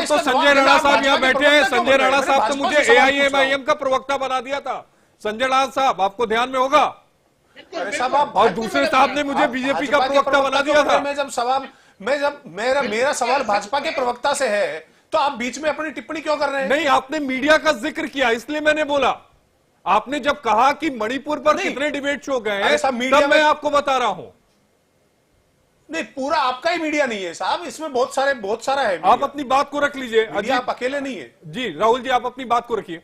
तो संजय राणा साहब यहाँ बैठे हैं। संजय राणा साहब तो मुझे AIMIM का प्रवक्ता बना दिया था। संजय राणा साहब, आपको ध्यान में होगा। और दूसरे साहब ने मुझे बीजेपी का प्रवक्ता बना दिया था। मेरा सवाल भाजपा के प्रवक्ता से है, तो आप बीच में अपनी टिप्पणी क्यों कर रहे हैं? नहीं, आपने मीडिया का जिक्र किया, इसलिए मैंने बोला। आपने जब कहा कि मणिपुर पर कितने डिबेट शो गए हैं, तब मैं आपको बता रहा हूं। नहीं, पूरा आपका ही मीडिया नहीं है साहब, इसमें बहुत सारा है। आप अपनी बात को रख लीजिए अजीत, आप अकेले नहीं है। जी राहुल जी, आप अपनी बात को रखिए।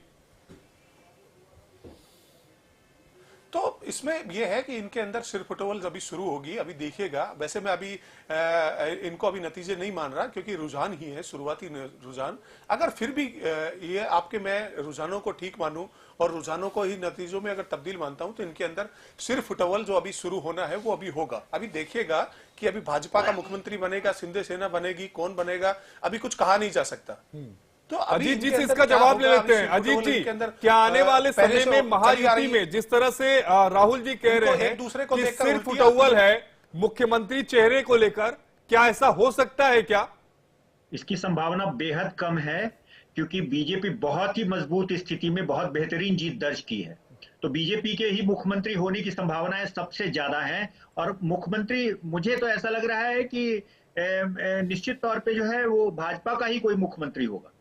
तो इसमें यह है कि इनके अंदर सिर फुटबॉल अभी शुरू होगी, अभी देखिएगा। वैसे मैं अभी इनको अभी नतीजे नहीं मान रहा, क्योंकि रुझान ही है, शुरुआती रुझान। अगर फिर भी ये आपके मैं रुझानों को ठीक मानूं और रुझानों को ही नतीजों में अगर तब्दील मानता हूं, तो इनके अंदर सिर फुटबॉल जो अभी शुरू होना है वो अभी होगा। अभी देखिएगा कि अभी भाजपा का मुख्यमंत्री बनेगा, शिंदे सेना बनेगी, कौन बनेगा, अभी कुछ कहा नहीं जा सकता। तो अजीत जी से इसका जवाब ले लेते हैं। अजीत जी, क्या आने वाले समय में महायुति में जिस तरह से राहुल जी कह रहे हैं दूसरे को कि देखकर सिर फुटबॉल है मुख्यमंत्री चेहरे को लेकर, क्या ऐसा हो सकता है क्या? इसकी संभावना बेहद कम है, क्योंकि बीजेपी बहुत ही मजबूत स्थिति में बहुत बेहतरीन जीत दर्ज की है। तो बीजेपी के ही मुख्यमंत्री होने की संभावनाएं सबसे ज्यादा हैं। और मुख्यमंत्री, मुझे तो ऐसा लग रहा है कि निश्चित तौर पे जो है वो भाजपा का ही कोई मुख्यमंत्री होगा।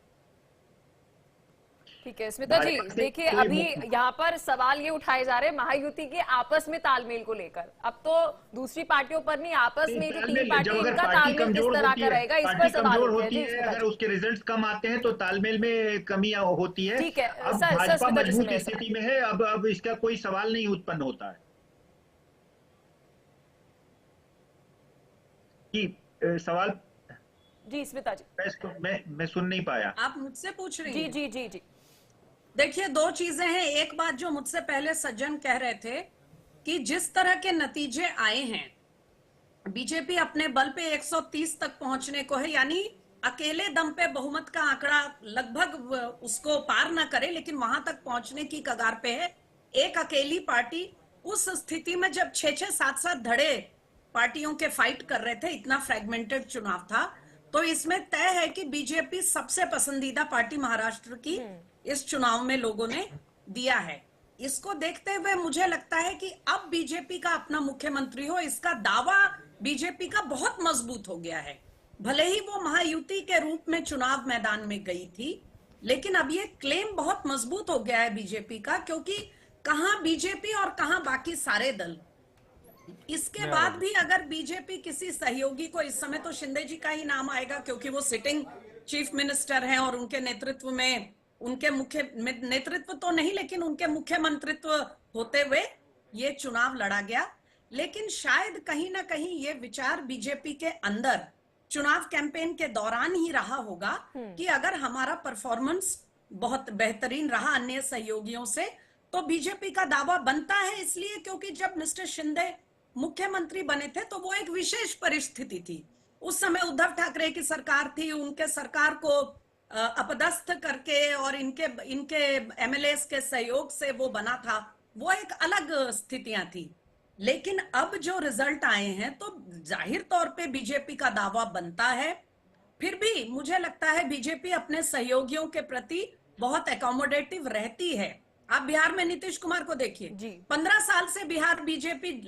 ठीक है स्मिता जी, देखिए अभी यहाँ पर सवाल ये उठाए जा रहे हैं महायुति के आपस में तालमेल को लेकर। अब तो दूसरी पार्टियों पर नहीं, आपस में जो तीन पार्टी इनका तालमेल किस तरह का रहेगा, इस पर सवाल होती है। अगर उसके रिजल्ट्स कम आते हैं तो तालमेल में कमी होती है। ठीक है, अब भाजपा मजबूत स्थिति में है, अब इसका कोई सवाल नहीं उत्पन्न होता है कि सवाल। जी स्मिता जी, मैं सुन नहीं पाया। आप मुझसे पूछ रही हैं? जी जी जी जी। देखिए, दो चीजें हैं। एक बात जो मुझसे पहले सज्जन कह रहे थे कि जिस तरह के नतीजे आए हैं, बीजेपी अपने बल पे 130 तक पहुंचने को है, यानी अकेले दम पे बहुमत का आंकड़ा लगभग उसको पार ना करे, लेकिन वहां तक पहुंचने की कगार पे है। एक अकेली पार्टी उस स्थिति में जब 6-6, 7-7 धड़े पार्टियों के फाइट कर रहे थे, इतना फ्रेगमेंटेड चुनाव था, तो इसमें तय है कि बीजेपी सबसे पसंदीदा पार्टी महाराष्ट्र की इस चुनाव में लोगों ने दिया है। इसको देखते हुए मुझे लगता है कि अब बीजेपी का अपना मुख्यमंत्री हो, इसका दावा बीजेपी का बहुत मजबूत हो गया है। भले ही वो महायुति के रूप में चुनाव मैदान में गई थी, लेकिन अब ये क्लेम बहुत मजबूत हो गया है बीजेपी का, क्योंकि कहां बीजेपी और कहां बाकी सारे दल। इसके बाद भी अगर बीजेपी किसी सहयोगी को, इस समय तो शिंदे जी का ही नाम आएगा क्योंकि वो सिटिंग चीफ मिनिस्टर हैं और उनके नेतृत्व में, उनके मुख्य नेतृत्व तो नहीं लेकिन उनके मुख्य मंत्रित्व होते हुए ये चुनाव लड़ा गया। लेकिन शायद कहीं ना कहीं ये विचार बीजेपी के अंदर चुनाव कैंपेन के दौरान ही रहा होगा कि अगर हमारा परफॉर्मेंस बहुत बेहतरीन रहा अन्य सहयोगियों से, तो बीजेपी का दावा बनता है। इसलिए क्योंकि जब मिस्टर शिंदे मुख्यमंत्री बने थे तो वो एक विशेष परिस्थिति थी। उस समय उद्धव ठाकरे की सरकार थी, उनके सरकार को अपदस्थ करके और इनके एमएलएस के सहयोग से वो बना था, वो एक अलग स्थितियां थी। लेकिन अब जो रिजल्ट आए हैं तो जाहिर तौर पे बीजेपी का दावा बनता है। फिर भी मुझे लगता है बीजेपी अपने सहयोगियों के प्रति बहुत एकोमोडेटिव रहती है। आप बिहार में नीतीश कुमार को देखिए, 15 साल से बिहार बीजेपी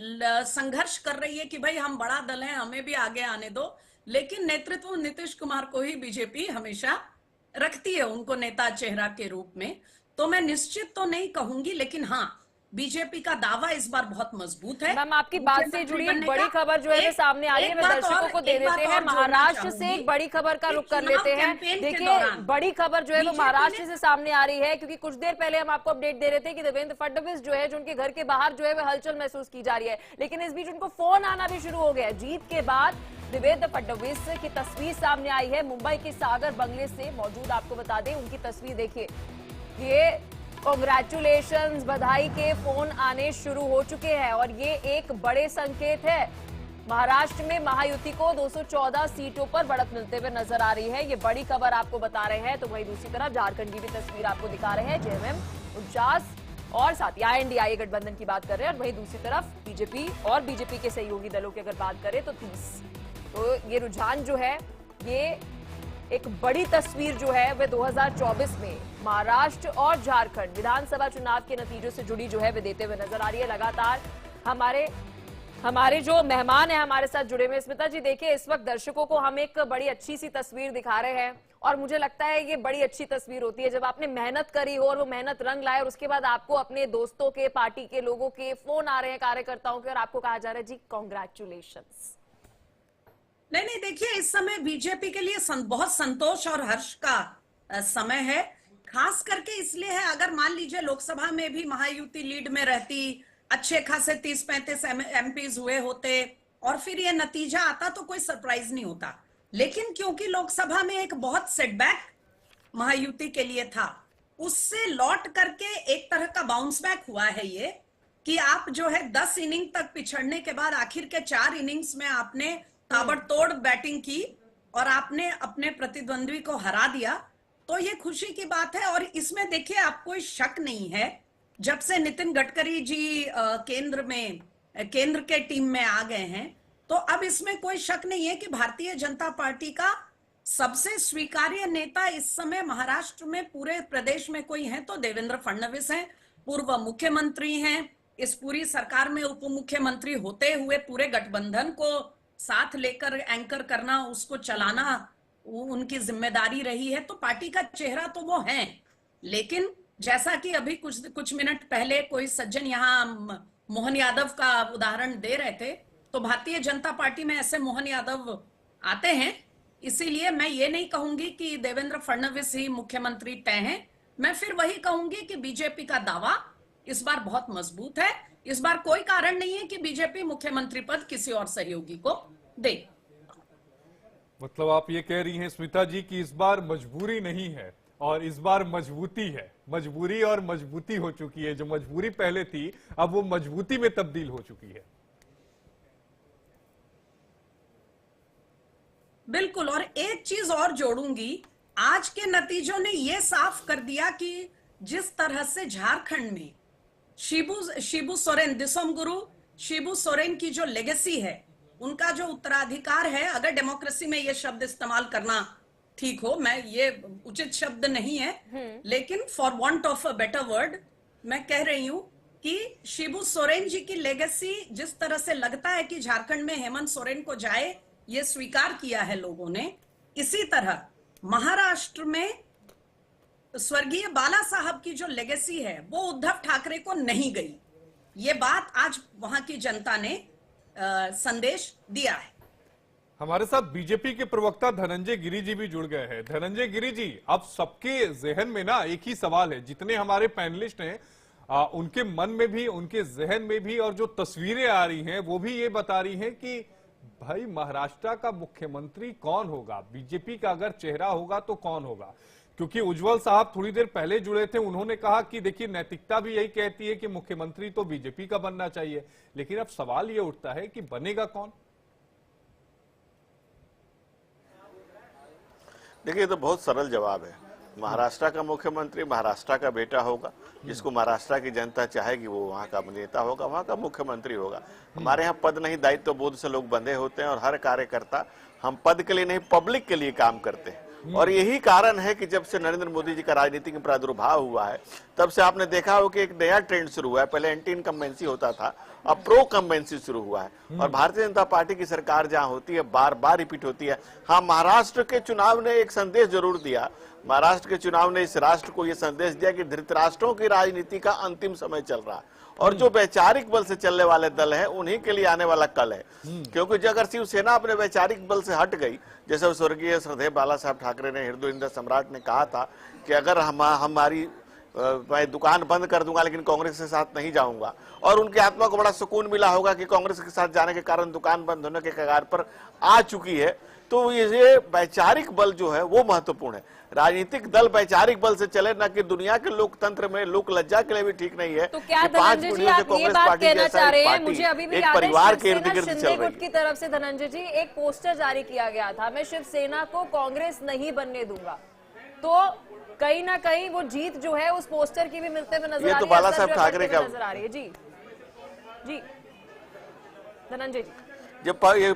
संघर्ष कर रही है कि भाई हम बड़ा दल हैं, हमें भी आगे आने दो, लेकिन नेतृत्व नीतीश कुमार को ही बीजेपी हमेशा रखती है, उनको नेता चेहरा के रूप में। तो मैं निश्चित तो नहीं कहूंगी, लेकिन हाँ, बीजेपी का दावा इस बार बहुत मजबूत है। मैम आपकी बात से जुड़ी एक बड़ी खबर जो है सामने आ रही है, दर्शकों को दे देते हैं। महाराष्ट्र से एक बड़ी खबर का रुख कर लेते हैं। देखिए, बड़ी खबर जो है वो महाराष्ट्र से सामने आ रही है, क्योंकि कुछ देर पहले हम आपको अपडेट दे रहे थे कि देवेंद्र फडणवीस जो है, जो उनके घर के बाहर जो है वो हलचल महसूस की जा रही है, लेकिन इस बीच उनको फोन आना भी शुरू हो गया। जीत के बाद देवेंद्र फडणवीस की तस्वीर सामने आई है मुंबई के सागर बंगले से मौजूद। आपको बता दें उनकी तस्वीर देखिए, ये कांग्रेचुलेशंस, बधाई के फोन आने शुरू हो चुके हैं और ये एक बड़े संकेत है। महाराष्ट्र में महायुति को 214 सीटों पर बढ़त मिलते हुए नजर आ रही है, ये बड़ी खबर आपको बता रहे हैं। तो वहीं दूसरी तरफ झारखंड की भी तस्वीर आपको दिखा रहे हैं, जेएमएम 49 और साथ ही INDIA गठबंधन की बात कर रहे हैं, और वहीं दूसरी तरफ बीजेपी और बीजेपी के सहयोगी दलों की अगर बात करें तो 30। तो ये रुझान जो है ये एक बड़ी तस्वीर जो है वह 2024 में महाराष्ट्र और झारखंड विधानसभा चुनाव के नतीजों से जुड़ी जो है वह देते हुए नजर आ रही है। लगातार हमारे जो मेहमान हैं हमारे साथ जुड़े हुए। स्मिता जी देखिए, इस वक्त दर्शकों को हम एक बड़ी अच्छी सी तस्वीर दिखा रहे हैं और मुझे लगता है ये बड़ी अच्छी तस्वीर होती है जब आपने मेहनत करी हो और वो मेहनत रंग लाए और उसके बाद आपको अपने दोस्तों के, पार्टी के लोगों के फोन आ रहे हैं, कार्यकर्ताओं के, और आपको कहा जा रहा है जी कॉन्ग्रेचुलेशंस। नहीं, देखिए इस समय बीजेपी के लिए बहुत संतोष और हर्ष का समय है, खास करके इसलिए है अगर मान लीजिए लोकसभा में भी महायुति लीड में रहती, अच्छे खासे 30-35 एमपीज हुए होते और फिर ये नतीजा आता तो कोई सरप्राइज नहीं होता। लेकिन क्योंकि लोकसभा में एक बहुत सेटबैक महायुति के लिए था, उससे लौट करके एक तरह का बाउंस बैक हुआ है ये कि आप जो है 10 इनिंग तक पिछड़ने के बाद आखिर के 4 इनिंग्स में आपने ताबड़तोड़ बैटिंग की और आपने अपने प्रतिद्वंद्वी को हरा दिया, तो ये खुशी की बात है। और इसमें देखिए आप कोई शक नहीं है, जब से नितिन गडकरी जी केंद्र के टीम में आ गए हैं तो अब इसमें कोई शक नहीं है कि भारतीय जनता पार्टी का सबसे स्वीकार्य नेता इस समय महाराष्ट्र में पूरे प्रदेश में कोई है तो देवेंद्र फडणवीस हैं, पूर्व मुख्यमंत्री हैं। इस पूरी सरकार में उप मुख्यमंत्री होते हुए पूरे गठबंधन को साथ लेकर एंकर करना, उसको चलाना उनकी जिम्मेदारी रही है, तो पार्टी का चेहरा तो वो है। लेकिन जैसा कि अभी कुछ मिनट पहले कोई सज्जन यहाँ मोहन यादव का उदाहरण दे रहे थे, तो भारतीय जनता पार्टी में ऐसे मोहन यादव आते हैं। इसीलिए मैं ये नहीं कहूंगी कि देवेंद्र फडणवीस ही मुख्यमंत्री तय हैं, मैं फिर वही कहूंगी कि बीजेपी का दावा इस बार बहुत मजबूत है। इस बार कोई कारण नहीं है कि बीजेपी मुख्यमंत्री पद किसी और सहयोगी को दे। मतलब आप ये कह रही हैं स्मिता जी कि इस बार मजबूरी नहीं है और इस बार मजबूती है। मजबूरी और मजबूती हो चुकी है, जो मजबूरी पहले थी अब वो मजबूती में तब्दील हो चुकी है। बिल्कुल, और एक चीज और जोड़ूंगी, आज के नतीजों ने यह साफ कर दिया कि जिस तरह से झारखंड में शिबू सोरेन, दिसोम गुरु शिबू सोरेन की जो लेगेसी है, उनका जो उत्तराधिकार है, अगर डेमोक्रेसी में यह शब्द इस्तेमाल करना ठीक हो, मैं ये उचित शब्द नहीं है, लेकिन for want of a better word मैं कह रही हूं कि शिबू सोरेन जी की लेगेसी जिस तरह से लगता है कि झारखंड में हेमंत सोरेन को जाए, ये स्वीकार किया है लोगों ने, इसी तरह महाराष्ट्र में स्वर्गीय बाला साहब की जो लेगेसी है वो उद्धव ठाकरे को नहीं गई। ये बात आज वहां की जनता ने संदेश दिया है। हमारे साथ बीजेपी के प्रवक्ता धनंजय गिरी जी भी जुड़ गए हैं। धनंजय गिरी जी, अब सबके जहन में ना एक ही सवाल है, जितने हमारे पैनलिस्ट हैं उनके मन में भी, उनके जहन में भी, और जो तस्वीरें आ रही हैं वो भी ये बता रही हैं कि भाई महाराष्ट्र का मुख्यमंत्री कौन होगा, बीजेपी का अगर चेहरा होगा तो कौन होगा। क्योंकि उज्जवल साहब थोड़ी देर पहले जुड़े थे, उन्होंने कहा कि देखिए नैतिकता भी यही कहती है कि मुख्यमंत्री तो बीजेपी का बनना चाहिए, लेकिन अब सवाल ये उठता है कि बनेगा कौन। देखिए, तो बहुत सरल जवाब है। महाराष्ट्र का मुख्यमंत्री महाराष्ट्र का बेटा होगा, जिसको महाराष्ट्र की जनता चाहेगी वो वहाँ का नेता होगा, वहाँ का मुख्यमंत्री होगा। हमारे यहाँ पद नहीं दायित्व बोध से लोग बंधे होते हैं और हर कार्यकर्ता हम पद के लिए नहीं पब्लिक के लिए काम करते हैं। और यही कारण है कि जब से नरेंद्र मोदी जी का राजनीतिक में प्रादुर्भाव हुआ है, तब से आपने देखा हो कि एक नया ट्रेंड शुरू हुआ है। पहले एंटी इनकम्बेंसी होता था, अब प्रो कम्बेंसी शुरू हुआ है। और भारतीय जनता पार्टी की सरकार जहां होती है बार बार रिपीट होती है। हाँ, महाराष्ट्र के चुनाव ने एक संदेश जरूर दिया। महाराष्ट्र के चुनाव ने इस राष्ट्र को यह संदेश दिया कि धृतराष्ट्रों की राजनीति का अंतिम समय चल रहा है और जो वैचारिक बल से चलने वाले दल हैं उन्हीं के लिए आने वाला कल है। क्योंकि अगर शिवसेना अपने वैचारिक बल से हट गई, जैसे स्वर्गीय श्रद्धेय बाला साहब ठाकरे ने, हिंदू सम्राट ने कहा था कि अगर हमारी मैं दुकान बंद कर दूंगा लेकिन कांग्रेस के साथ नहीं जाऊंगा, और उनकी आत्मा को बड़ा सुकून मिला होगा कि कांग्रेस के साथ जाने के कारण दुकान बंद होने के कगार पर आ चुकी है। तो ये वैचारिक बल जो है वो महत्वपूर्ण है। राजनीतिक दल वैचारिक बल से चले, ना कि दुनिया के लोकतंत्र में लोक लज्जा के लिए भी ठीक नहीं है। तो क्या धनंजय जी आप ये बात कहना चाह रहे हैं, मुझे अभी भी याद है शिवसेना गुट की तरफ से धनंजय जी एक पोस्टर जारी किया गया था, मैं शिवसेना को कांग्रेस नहीं बनने दूंगा। तो कहीं ना कहीं वो जीत जो है उस पोस्टर की भी मिलते हुए नजर आ रही है। ये तो बाला साहब ठाकरे का नजर आ रही है। जी जी धनंजय जी, जब ये